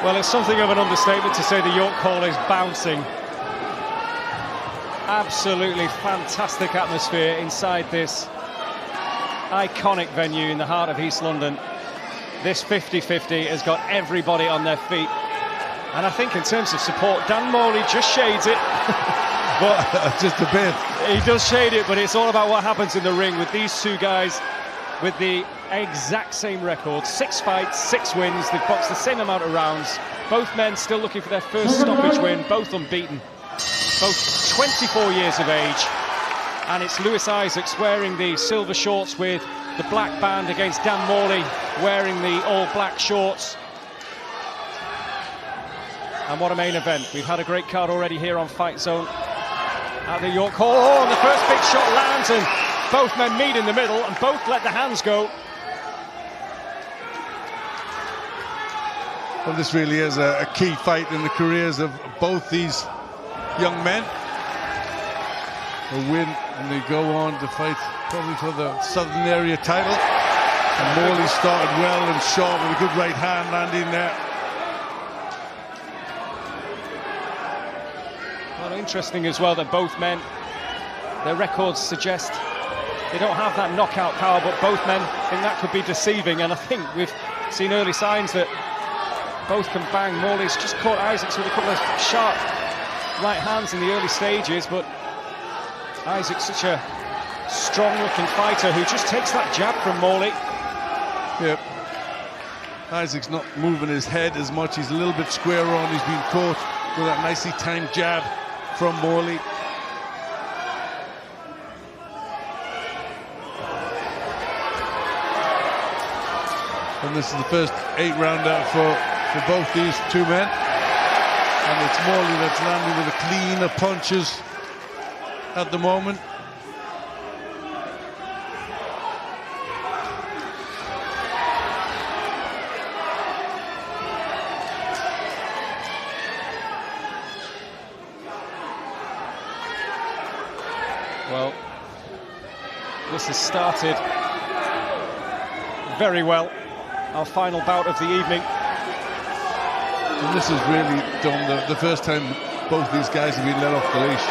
Well, it's something of an understatement to say the York Hall is bouncing. Absolutely fantastic atmosphere inside this iconic venue in the heart of East London. This 50-50 has got everybody on their feet. And I think in terms of support, Dan Morley just shades it. But just a bit. He does shade it, but it's all about what happens in the ring with these two guys with the exact same record. 6 fights, 6 wins. They've boxed the same amount of rounds. Both men still looking for their first stoppage win, both unbeaten. Both 24 years of age. And it's Lewis Isaacs wearing the silver shorts with the black band against Dan Morley wearing the all-black shorts. And what a main event. We've had a great card already here on Fight Zone at the York Hall. Oh, and the first big shot lands and both men meet in the middle and both let the hands go. Well, this really is a key fight in the careers of both these young men. A win and they go on to fight probably for the Southern Area title. And Morley started well and short with a good right hand landing there. Well, interesting as well that both men, their records suggest they don't have that knockout power, but both men think that could be deceiving. And I think we've seen early signs that both can bang. Morley's just caught Isaacs with a couple of sharp right hands in the early stages, but Isaacs such a strong-looking fighter who just takes that jab from Morley. Yep. Isaacs not moving his head as much. He's a little bit square on. He's been caught with that nicely timed jab from Morley. And this is the first 8-rounder for both these two men. And it's Morley that's landing with the cleaner punches at the moment. Well, this has started very well. Our final bout of the evening. And this is really, Dom, the first time both these guys have been let off the leash.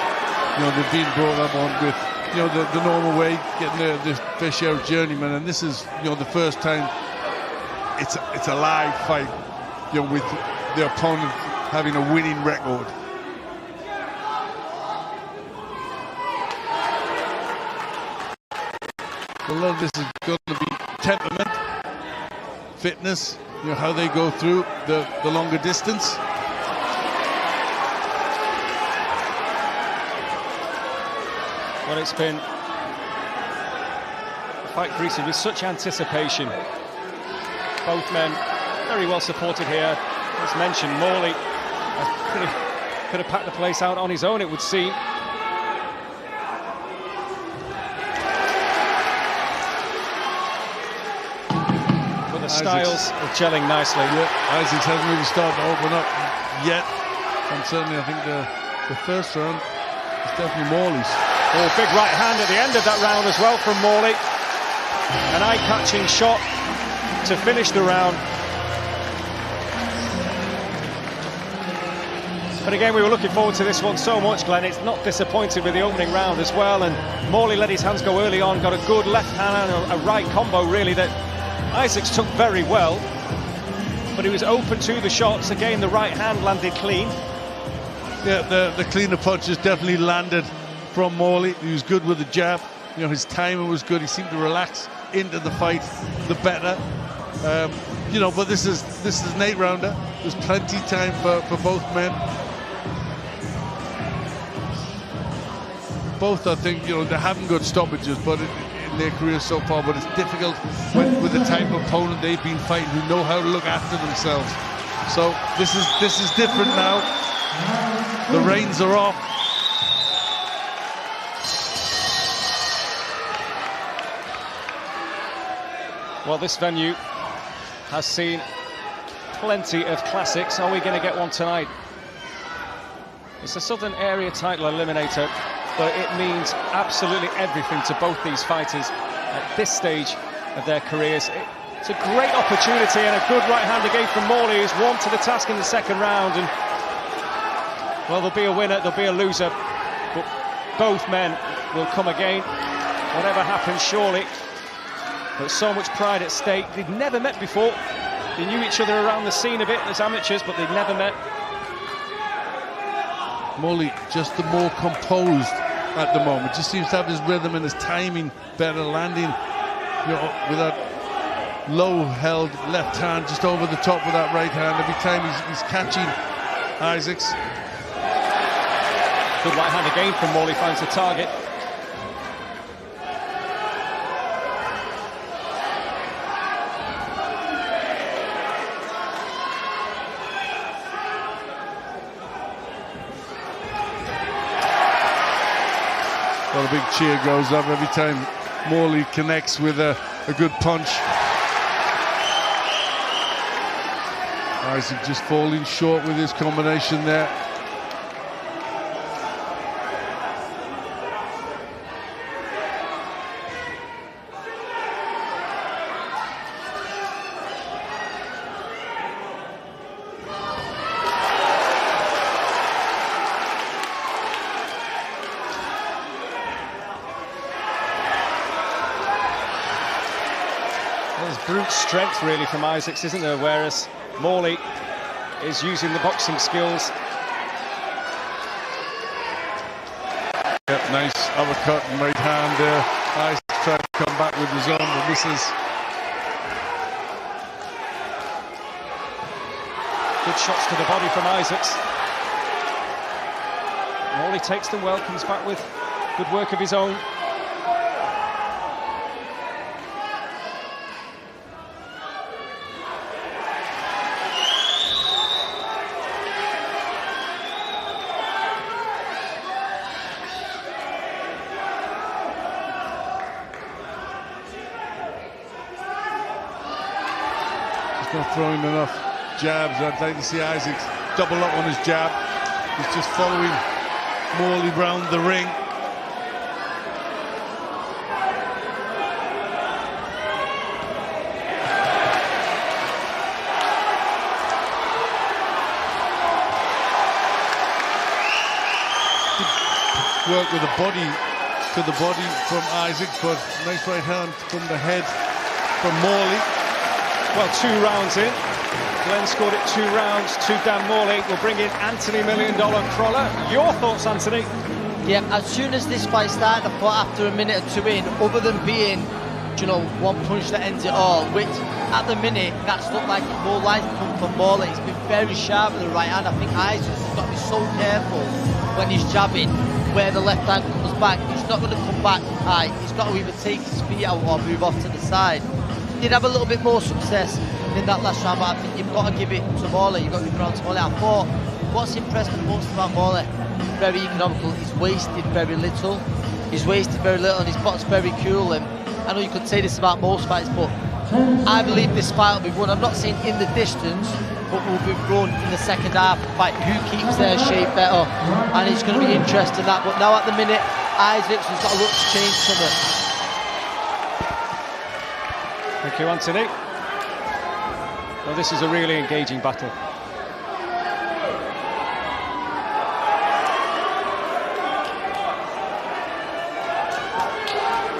You know, they've been brought up on with, you know, the normal way, getting the fair share of journeyman, and this is, you know, the first time it's a live fight, you know, with the opponent having a winning record. A lot of this is going to be temperament, fitness, you know, how they go through the longer distance. Well, it's been a fight greeted with such anticipation. Both men very well supported here. As mentioned, Morley could have packed the place out on his own, it would seem. But the styles are gelling nicely. Yeah, Isaacs hasn't really started to open up yet. And certainly I think the first round is definitely Morley's. Oh, big right hand at the end of that round as well from Morley. An eye-catching shot to finish the round. But again, we were looking forward to this one so much, Glenn. It's not disappointed with the opening round as well. And Morley let his hands go early on, got a good left hand and a right combo, really, that Isaacs took very well. But he was open to the shots. Again, the right hand landed clean. Yeah, the cleaner punches definitely landed from Morley. He was good with the jab. You know, his timing was good. He seemed to relax into the fight, the better. You know, but this is an 8-rounder. There's plenty of time for both men. Both, I think, you know, they haven't got stoppages, but in their careers so far. But it's difficult with the type of opponent they've been fighting, who know how to look after themselves. So this is different now. The reins are off. Well, this venue has seen plenty of classics. Are we going to get one tonight? It's a Southern Area title eliminator, but it means absolutely everything to both these fighters at this stage of their careers. It's a great opportunity and a good right hand again from Morley, who's won to the task in the second round. And well, there'll be a winner, there'll be a loser, but both men will come again. Whatever happens, surely. But so much pride at stake. They'd never met before. They knew each other around the scene a bit as amateurs, but they'd never met. Morley just the more composed at the moment. Just seems to have his rhythm and his timing better, landing, you know, with that low held left hand just over the top with that right hand. Every time he's catching Isaacs. Good right hand again from Morley, finds the target. Well, a big cheer goes up every time Morley connects with a good punch. Isaac just falling short with his combination there. There's brute strength really from Isaacs, isn't there? Whereas Morley is using the boxing skills. Yep, nice uppercut and right hand there. Isaacs tried to come back with his own, but misses. Good shots to the body from Isaacs. Morley takes them well, comes back with good work of his own. Not throwing enough jabs. I'd like to see Isaacs double up on his jab. He's just following Morley round the ring. Work with the body to the body from Isaacs, but nice right hand from the head from Morley. Well, 2 rounds in. Glenn scored it 2 rounds to Dan Morley. We'll bring in Anthony $1 Million Crawler. Your thoughts, Anthony? Yeah, as soon as this fight started, I thought after a minute or 2 in, other than being, you know, one punch that ends it all, which at the minute, that's looked like more light come from Morley. He's been very sharp with the right hand. I think Isaacs has got to be so careful when he's jabbing, where the left hand comes back. He's not going to come back high. He's got to either take his feet out or move off to the side. Did have a little bit more success in that last round, but I think you've got to give it to Morley. You've got to give it around to Morley. I thought what's impressed me most about Morley, very economical. He's wasted very little. And his box very cool. And I know you could say this about most fights, but I believe this fight will be won. I'm not saying in the distance, but will be run in the second half. Fight who keeps their shape better, and it's going to be interesting that. But now at the minute, Isaacs has got to look to change something. Thank you, Anthony. Well, this is a really engaging battle.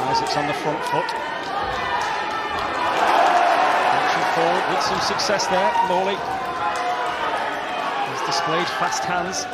Isaacs on the front foot. Marching forward with some success there. Morley has displayed fast hands.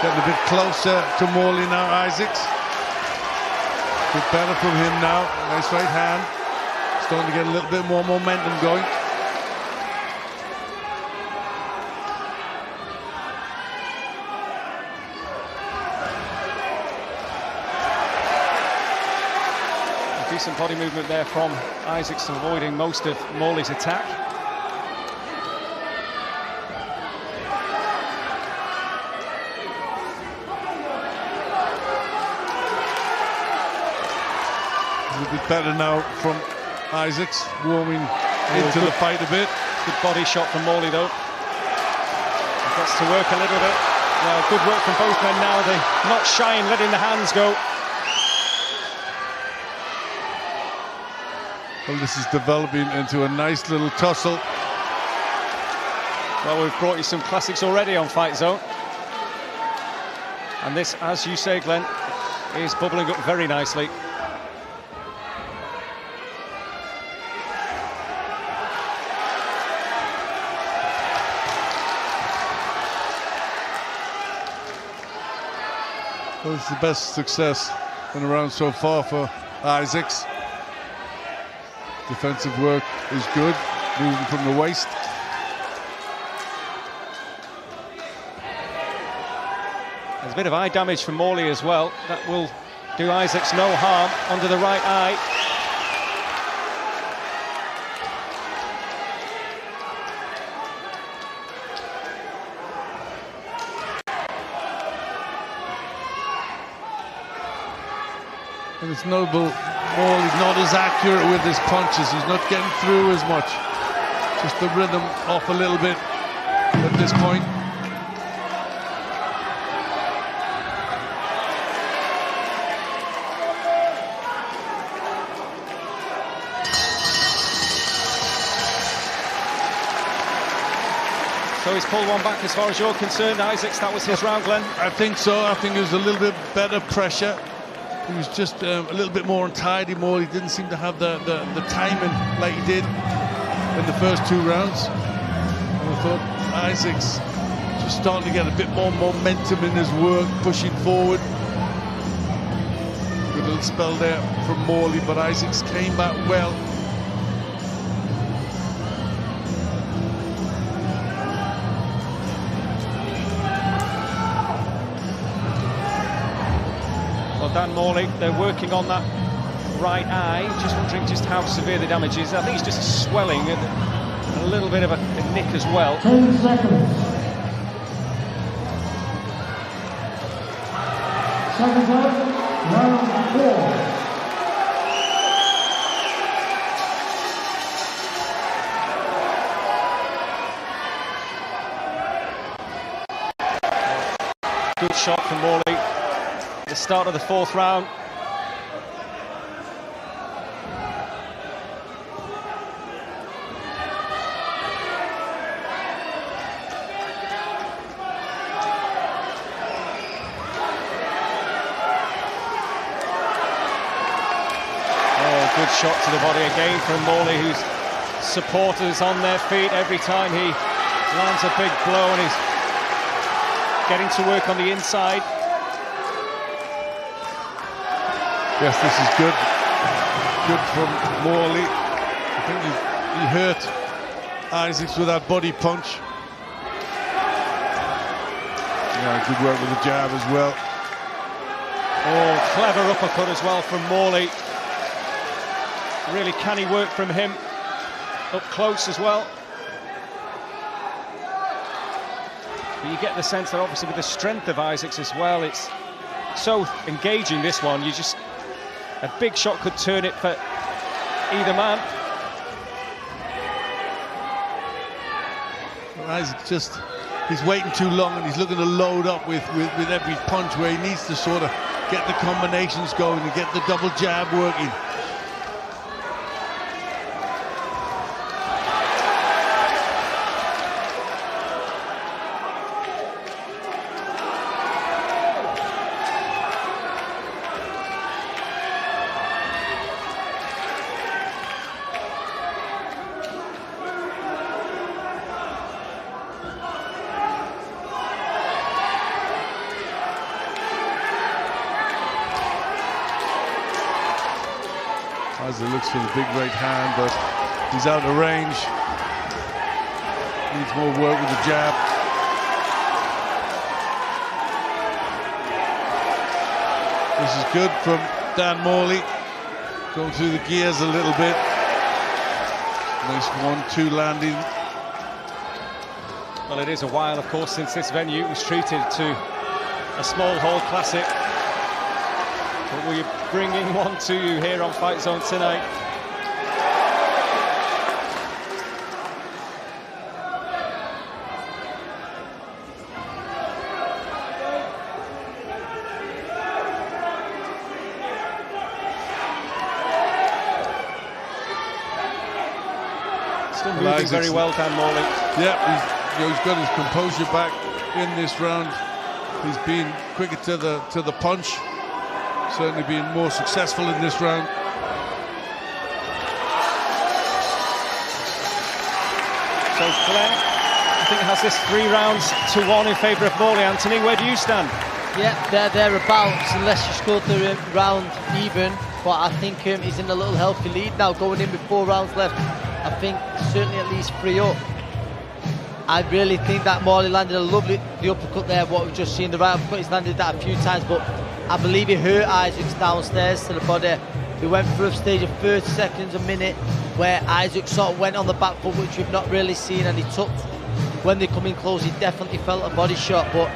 Getting a bit closer to Morley now, Isaacs. Bit better from him now. Nice right hand. Starting to get a little bit more momentum going. A decent body movement there from Isaacs, avoiding most of Morley's attack. a bit better now from Isaacs, warming into the fight a bit. Good body shot from Morley though. He gets to work a little bit. Well, good work from both men now. They're not shy in letting the hands go. Well, this is developing into a nice little tussle. Well, we've brought you some classics already on Fight Zone. And this, as you say, Glenn, is bubbling up very nicely. Well, it's the best success in a round so far for Isaacs. Defensive work is good, moving from the waist. There's a bit of eye damage from Morley as well. That will do Isaacs no harm under the right eye. And it's notable, Morley's not as accurate with his punches. He's not getting through as much. Just the rhythm off a little bit at this point. So he's pulled one back as far as you're concerned, Isaacs. That was his round, Glenn. I think so. I think it was a little bit better pressure. He was just a little bit more untidy. Morley didn't seem to have the timing like he did in the first two rounds. And I thought Isaacs just starting to get a bit more momentum in his work, pushing forward. Good little spell there from Morley, but Isaacs came back well. Dan Morley, they're working on that right eye. Just wondering just how severe the damage is. I think it's just a swelling and a little bit of a nick as well. 10 seconds. Seconds up, round 4. Good shot from Morley. The start of the fourth round. Oh, good shot to the body again from Morley, whose supporters on their feet every time he lands a big blow, and he's getting to work on the inside. Yes, this is good. Good from Morley. I think he hurt Isaacs with that body punch. Yeah, good work with the jab as well. Oh, clever uppercut as well from Morley. Really canny work from him. Up close as well. But you get the sense that obviously with the strength of Isaacs as well, it's so engaging, this one. You just... A big shot could turn it for either man. Well, Isaac he's waiting too long, and he's looking to load up with every punch, where he needs to sort of get the combinations going and get the double jab working. Isaac looks for the big right hand, but he's out of range. Needs more work with the jab. This is good from Dan Morley. Going through the gears a little bit. Nice 1-2 landing. Well, it is a while, of course, since this venue was treated to a small hall classic. We're bringing one to you here on Fight Zone tonight. Still moving very well, Dan Morley. Yeah, he's got his composure back in this round. He's been quicker to the punch. Certainly been more successful in this round. So Glenn, I think, has this 3 rounds to 1 in favour of Morley. Anthony, where do you stand? Yeah, they're thereabouts, unless you scored the round even. But I think he's in a little healthy lead now, going in with 4 rounds left. I think certainly at least 3 up. I really think that Morley landed a lovely uppercut there, what we've just seen. The right uppercut, he's landed that a few times, but I believe he hurt Isaacs downstairs to the body. We went through a stage of 30 seconds, a minute, where Isaac sort of went on the back foot, which we've not really seen, and he took, when they come in close, he definitely felt a body shot, but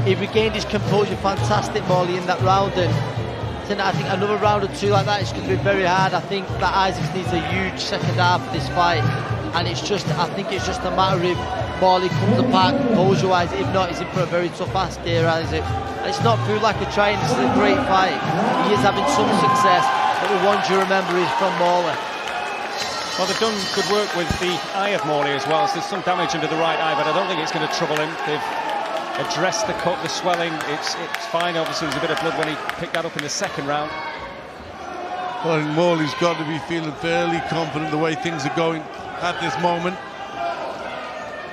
he regained his composure. Fantastic, Morley, in that round, and I think another round or 2 like that is going to be very hard. I think that Isaacs needs a huge second half of this fight, and it's just, I think it's just a matter of Morley comes apart composure-wise. If not, he's in for a very tough ask here, Isaac. And it's not through lack of trying, this is a great fight. He is having some success, but the ones you remember is from Morley. Well, they've done good work with the eye of Morley as well, so there's some damage under the right eye, but I don't think it's going to trouble him. They've addressed the cut, the swelling, it's fine. Obviously there's a bit of blood when he picked that up in the second round. Well, I think Morley's got to be feeling fairly confident the way things are going at this moment.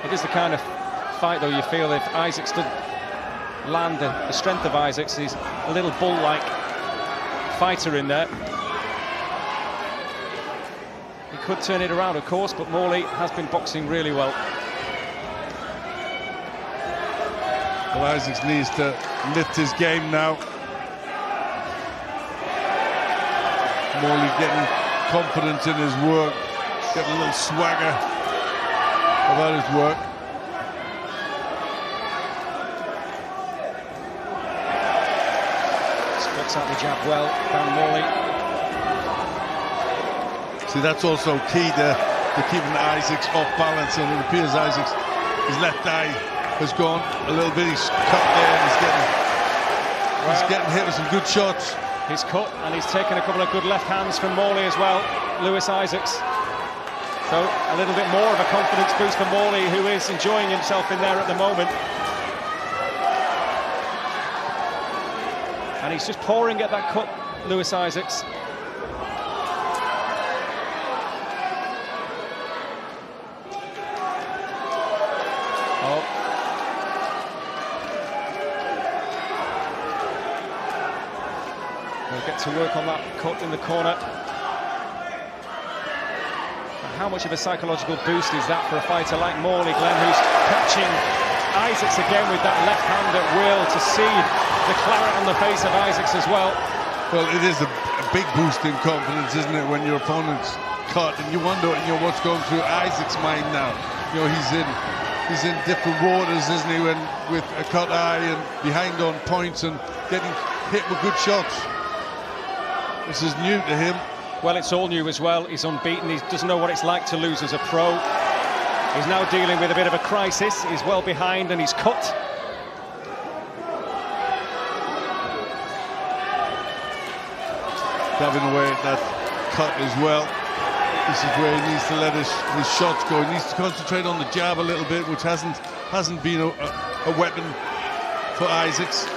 It is the kind of fight, though, you feel if Isaacs did land the strength of Isaacs, he's a little bull-like fighter in there. He could turn it around, of course, but Morley has been boxing really well. Well, Isaacs needs to lift his game now. Morley getting confidence in his work, getting a little swagger about his work. Splits out the jab well, Dan Morley. See, that's also key to keeping Isaacs off balance, and it appears Isaacs, his left eye has gone a little bit. He's cut there, and he's getting hit with some good shots. He's cut, and he's taken a couple of good left hands from Morley as well, Lewis Isaacs. So a little bit more of a confidence boost for Morley, who is enjoying himself in there at the moment. And he's just pouring at that cut, Lewis Isaacs. Oh. They'll get to work on that cut in the corner. How much of a psychological boost is that for a fighter like Morley, Glenn, who's catching Isaacs again with that left hand at will, to see the claret on the face of Isaacs as well? Well, it is a big boost in confidence, isn't it, when your opponent's cut, and you wonder, what's going through Isaacs' mind now. He's in different waters, isn't he, when with a cut eye and behind on points and getting hit with good shots. This is new to him. Well, it's all new as well. He's unbeaten. He doesn't know what it's like to lose as a pro. He's now dealing with a bit of a crisis. He's well behind and he's cut. Grabbing away at that cut as well. This is where he needs to let his shots go. He needs to concentrate on the jab a little bit, which hasn't been a weapon for Isaacs.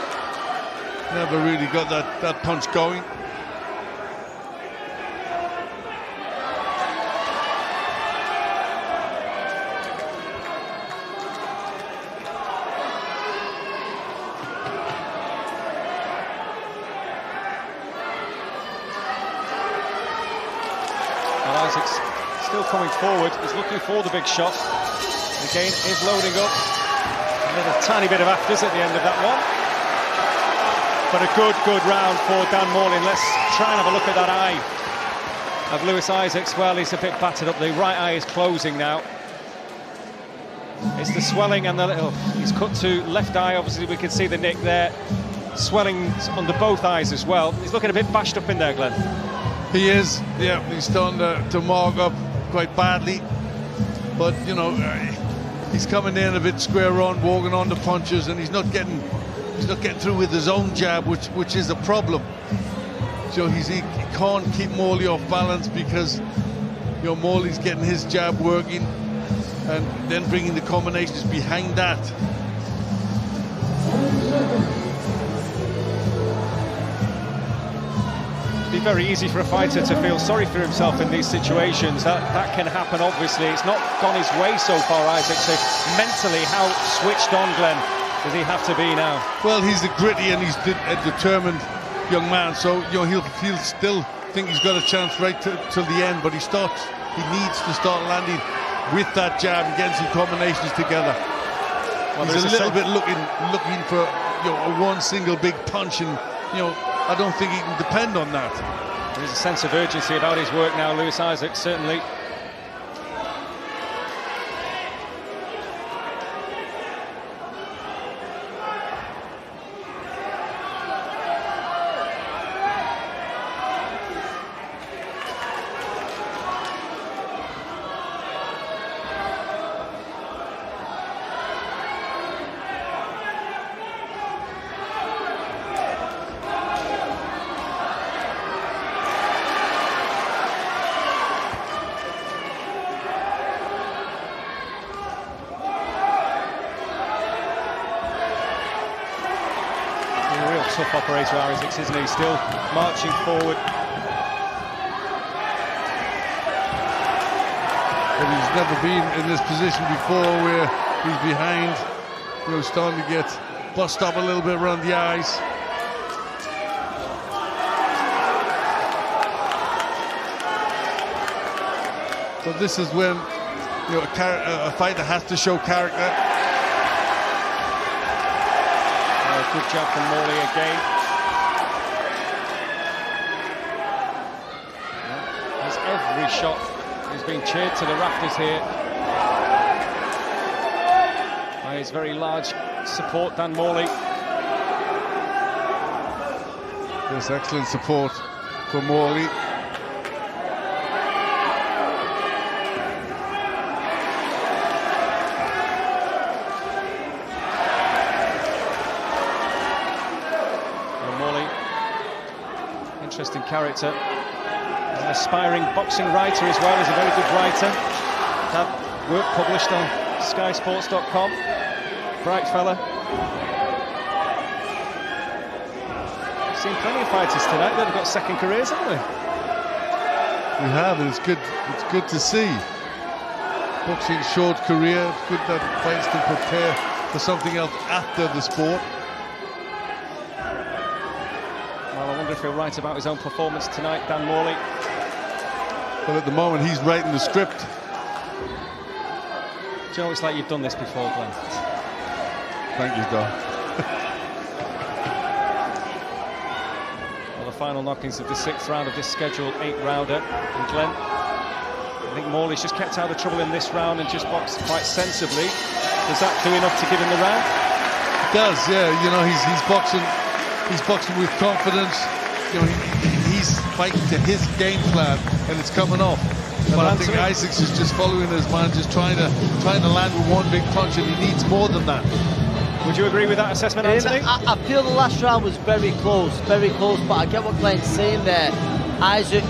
Never really got that punch going. Isaacs still coming forward. He's looking for the big shot. Again, is loading up. A little tiny bit of afters at the end of that one. But a good round for Dan Morley. Let's try and have a look at that eye of Lewis Isaacs. Well, he's a bit battered up. The right eye is closing now. It's the swelling and the little... He's cut to left eye. Obviously, we can see the nick there. swelling under both eyes as well. He's looking a bit bashed up in there, Glenn. He is, yeah, he's starting to mark up quite badly. But, you know, he's coming in a bit square on, walking on the punches, and he's not getting through with his own jab, which is a problem. So he can't keep Morley off balance because, you know, Morley's getting his jab working and then bringing the combinations behind that. It'd be very easy for a fighter to feel sorry for himself in these situations. That can happen, obviously. It's not gone his way so far, Isaac. So mentally, how switched on, Glenn, does he have to be now? Well, he's a gritty and he's a determined young man, so, you know, he'll still think he's got a chance right till the end, but he needs to start landing with that jab and getting some combinations together. Well, he's a little bit looking for, you know, one single big punch, and, you know, I don't think he can depend on that. There's a sense of urgency about his work now, Lewis Isaac, certainly. Tough operator, Isaac, isn't he? Still marching forward. But he's never been in this position before where he's behind, you know, starting to get bust up a little bit around the eyes. So this is when, you know, a fighter has to show character. Good job from Morley again. There's every shot. He's being cheered to the rafters here by his very large support, Dan Morley. Yes, excellent support for Morley. Interesting character. He's an aspiring boxing writer as well. He's a very good writer. Had work published on skysports.com. Bright fella. We've seen plenty of fighters tonight that have got second careers, haven't we? We have, and it's good to see. Boxing short career. It's good that fighters can prepare for something else after the sport. If he'll write about his own performance tonight, Dan Morley. But at the moment, he's writing the script. Do you know, it's like you've done this before, Glenn. Thank you, Don. Well, the final knockings of the 6th round of this scheduled 8-rounder. And Glenn, I think Morley's just kept out of trouble in this round and just boxed quite sensibly. Does that do enough to give him the round? It does, yeah. You know, he's boxing with confidence. You know, he's fighting to his game plan, and it's coming off. And I think Isaacs is just following his man, just trying to land with one big punch, and he needs more than that. Would you agree with that assessment, Anthony? I feel the last round was very close, but I get what Glenn's saying there. Isaac,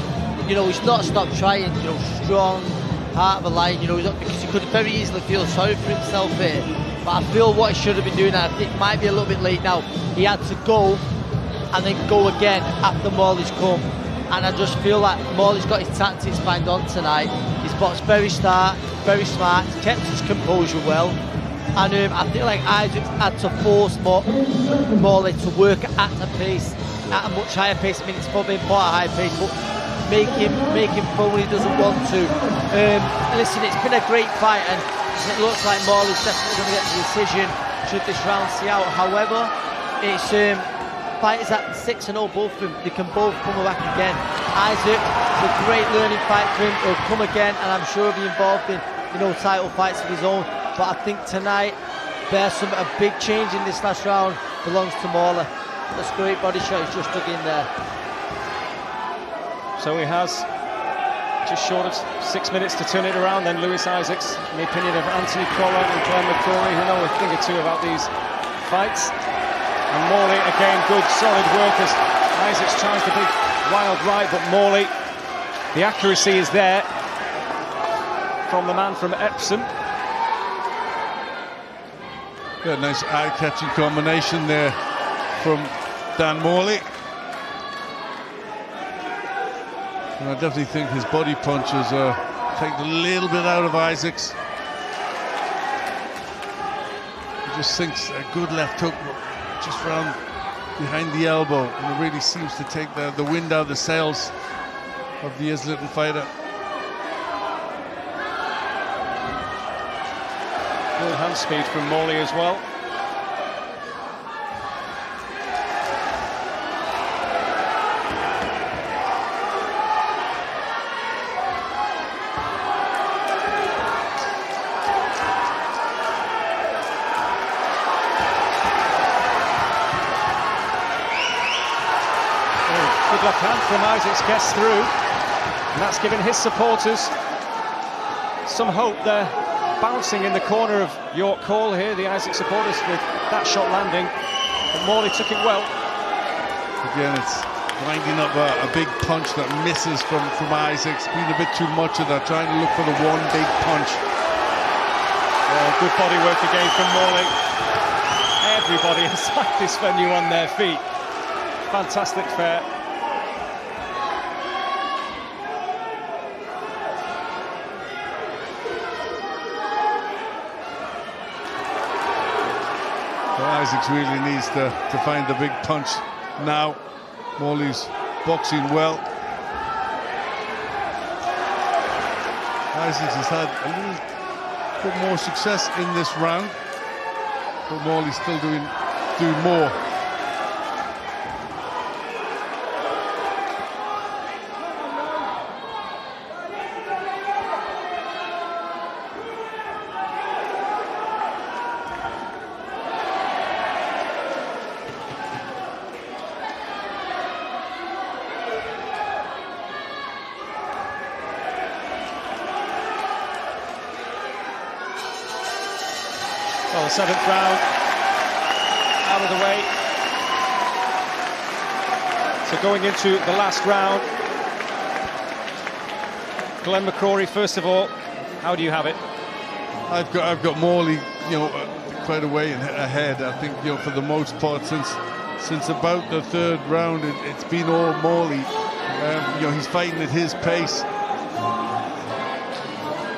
you know, he's not stopped trying. You know, strong, heart of a lion. You know, because he could very easily feel sorry for himself here. But I feel what he should have been doing, I think it might be a little bit late now. He had to go and then go again after Morley's come. And I just feel like Morley's got his tactics banged on tonight. He's boxed very smart, he's kept his composure well. And I feel like Isaac had to force Morley to work at a pace, at a much higher pace. I mean, it's probably quite a high pace, but make him throw when he doesn't want to. Listen, it's been a great fight, and it looks like Morley's definitely going to get the decision should this round see out. However, it's fighters at 6-0, both of them, they can both come back again. Isaac, it's a great learning fight for him. He'll come again, and I'm sure he'll be involved in, you know, title fights of his own. But I think tonight, a big change in this last round belongs to Morley. That's a great body shot, he's just dug in there. So he has just short of 6 minutes to turn it around. Then Lewis Isaacs, in the opinion of Anthony Crolla and Glenn McCrory, who know a thing or two about these fights. And Morley, again, good, solid work as Isaacs tries the big wild right, but Morley, the accuracy is there from the man from Epsom. Yeah, nice eye-catching combination there from Dan Morley. And I definitely think his body punches take a little bit out of Isaacs. He just sinks a good left hook just round behind the elbow, and it really seems to take the wind out of the sails of the Islington fighter. Good hand speed from Morley as well. Good left hand from Isaacs, gets through, and that's given his supporters some hope. They're bouncing in the corner of York Hall here, the Isaacs supporters, with that shot landing, but Morley took it well. Again, it's winding up a big punch that misses from Isaacs, being a bit too much of that, trying to look for the one big punch. Well, good body work again from Morley. Everybody inside this venue on their feet. Fantastic fair. Isaacs really needs to find the big punch now. Morley's boxing well. Isaacs has had a little bit more success in this round, but Morley's still doing more. Well, the 7th round out of the way. So going into the last round, Glenn McCrory, first of all, how do you have it? I've got Morley, quite a way ahead. I think, for the most part, since about the 3rd round, it's been all Morley. He's fighting at his pace.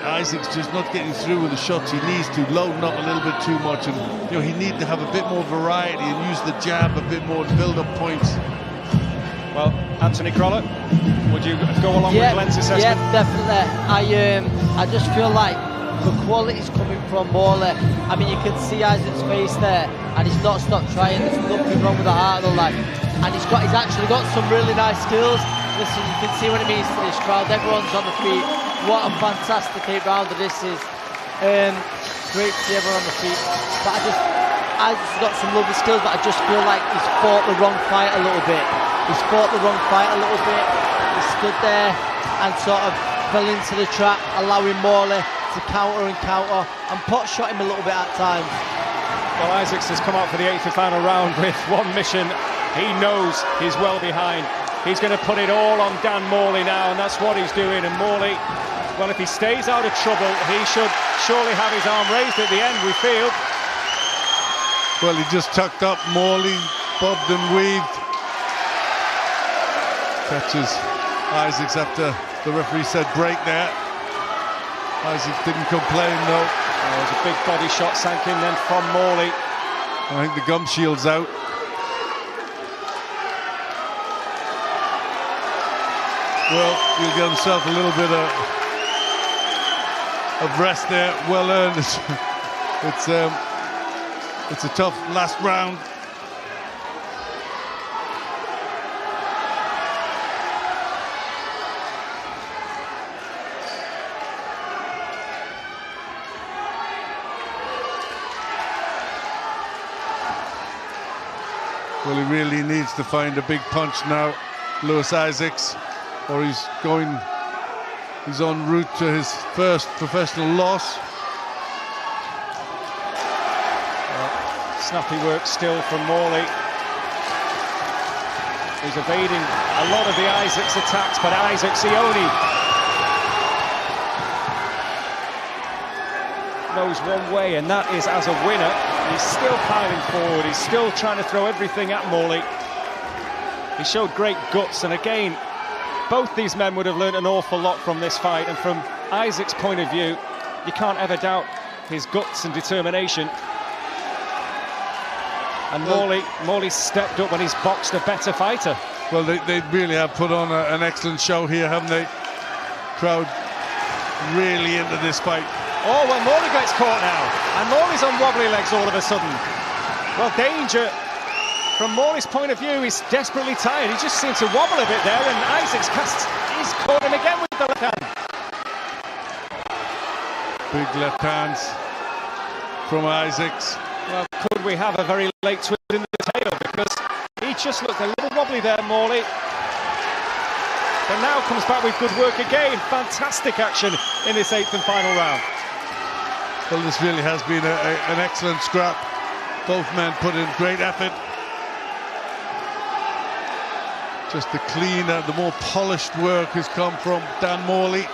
Isaac's just not getting through with the shots he needs to, loading up a little bit too much, and he needs to have a bit more variety and use the jab a bit more to build up points. Well, Anthony Crolla, would you go along with Glenn's assessment? Yeah, definitely. I just feel like the quality's coming from Morley. I mean, you can see Isaac's face there, and he's not stopped trying. There's nothing wrong with the heart of the lad, and he's actually got some really nice skills. Listen, you can see what it means to this crowd. Everyone's on the feet. What a fantastic 8-rounder this is. Great to see everyone on the feet. But Isaac's got some lovely skills, but I just feel like he's fought the wrong fight a little bit. He stood there and sort of fell into the trap, allowing Morley to counter and pot shot him a little bit at times. Well, Isaacs has come out for the 8th and final round with one mission. He knows he's well behind. He's going to put it all on Dan Morley now, and that's what he's doing. And Morley, well, if he stays out of trouble, he should surely have his arm raised at the end, we feel. Well, he just tucked up. Morley bobbed and weaved. Catches Isaacs after the referee said break there. Isaacs didn't complain, though. It was a big body shot sank in then from Morley. I think the gum shield's out. Well, he'll get himself a little bit of rest there. Well earned. It's a tough last round. Well, he really needs to find a big punch now, Lewis Isaacs, or he's en route to his first professional loss. Snappy work still from Morley, who's evading a lot of the Isaacs attacks, but Isaacs, he only knows one way, and that is as a winner. He's still piling forward, he's still trying to throw everything at Morley. He showed great guts, and again, both these men would have learned an awful lot from this fight, and from Isaac's point of view, you can't ever doubt his guts and determination. And Morley stepped up when he's boxed a better fighter. Well, they really have put on an excellent show here, haven't they? Crowd really into this fight. Oh, well, Morley gets caught now, and Morley's on wobbly legs all of a sudden. Well, danger from Morley's point of view. He's desperately tired. He just seems to wobble a bit there, and Isaacs he's caught him again with the left hand. Big left hands from Isaacs. Well, could we have a very late twist in the tail, because he just looked a little wobbly there, Morley. But now comes back with good work again. Fantastic action in this 8th and final round. Well, this really has been an excellent scrap. Both men put in great effort. Just the cleaner, the more polished work has come from Dan Morley.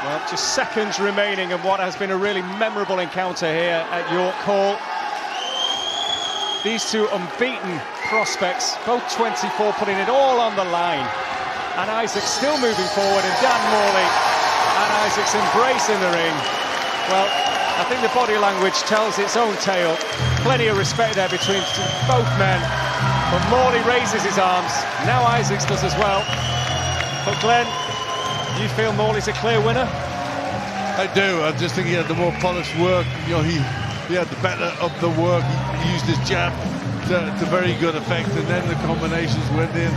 Well, just seconds remaining in what has been a really memorable encounter here at York Hall. These two unbeaten prospects, both 24, putting it all on the line. And Isaac still moving forward, and Dan Morley and Isaac's embracing the ring. Well, I think the body language tells its own tale. Plenty of respect there between both men. But Morley raises his arms. Now Isaacs does as well. But Glenn, you feel Morley's a clear winner? I do. I just think he had the more polished work. You know, he had the better of the work. He used his jab to very good effect, and then the combinations went in.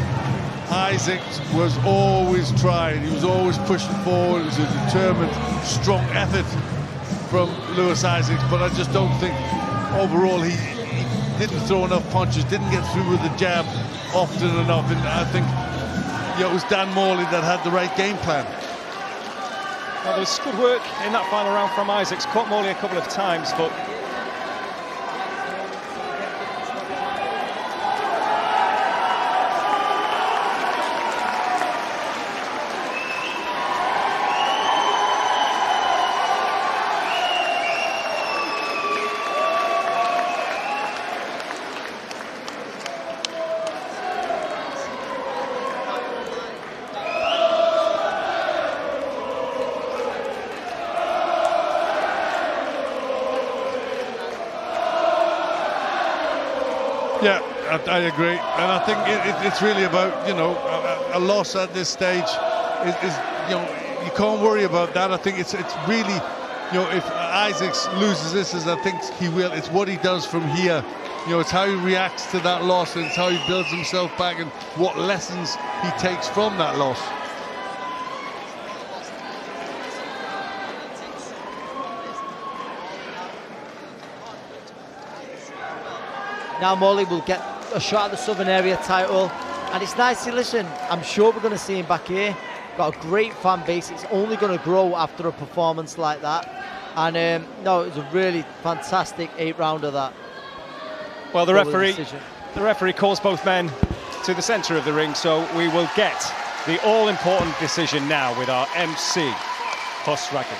Isaacs was always trying. He was always pushing forward. It was a determined, strong effort from Lewis Isaacs, but I just don't think overall he didn't throw enough punches, didn't get through with the jab often enough, and I think it was Dan Morley that had the right game plan. Well, there was good work in that final round from Isaacs. Caught Morley a couple of times, but Yeah, I agree, and I think it's really about, you know, a loss at this stage is you know, you can't worry about that. I think it's really, you know, if Isaacs loses this, as I think he will, it's what he does from here. You know, it's how he reacts to that loss, and it's how he builds himself back, and what lessons he takes from that loss. Now Morley will get a shot at the Southern Area title, and it's nice to listen. I'm sure we're going to see him back here. Got a great fan base. It's only going to grow after a performance like that. And no, it was a really fantastic 8-rounder that. Well, the referee calls both men to the centre of the ring, so we will get the all-important decision now with our MC, Horst Raggett.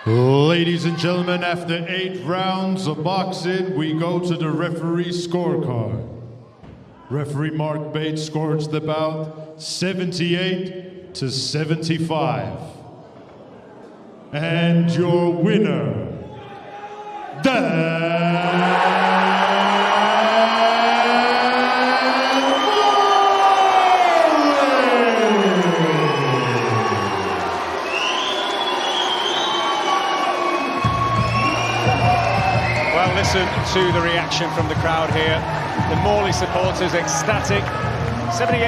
Ladies and gentlemen, after 8 rounds of boxing, we go to the referee's scorecard. Referee Mark Bates scores the bout 78-75. And your winner, Listen to the reaction from the crowd here. The Morley supporters ecstatic, 78.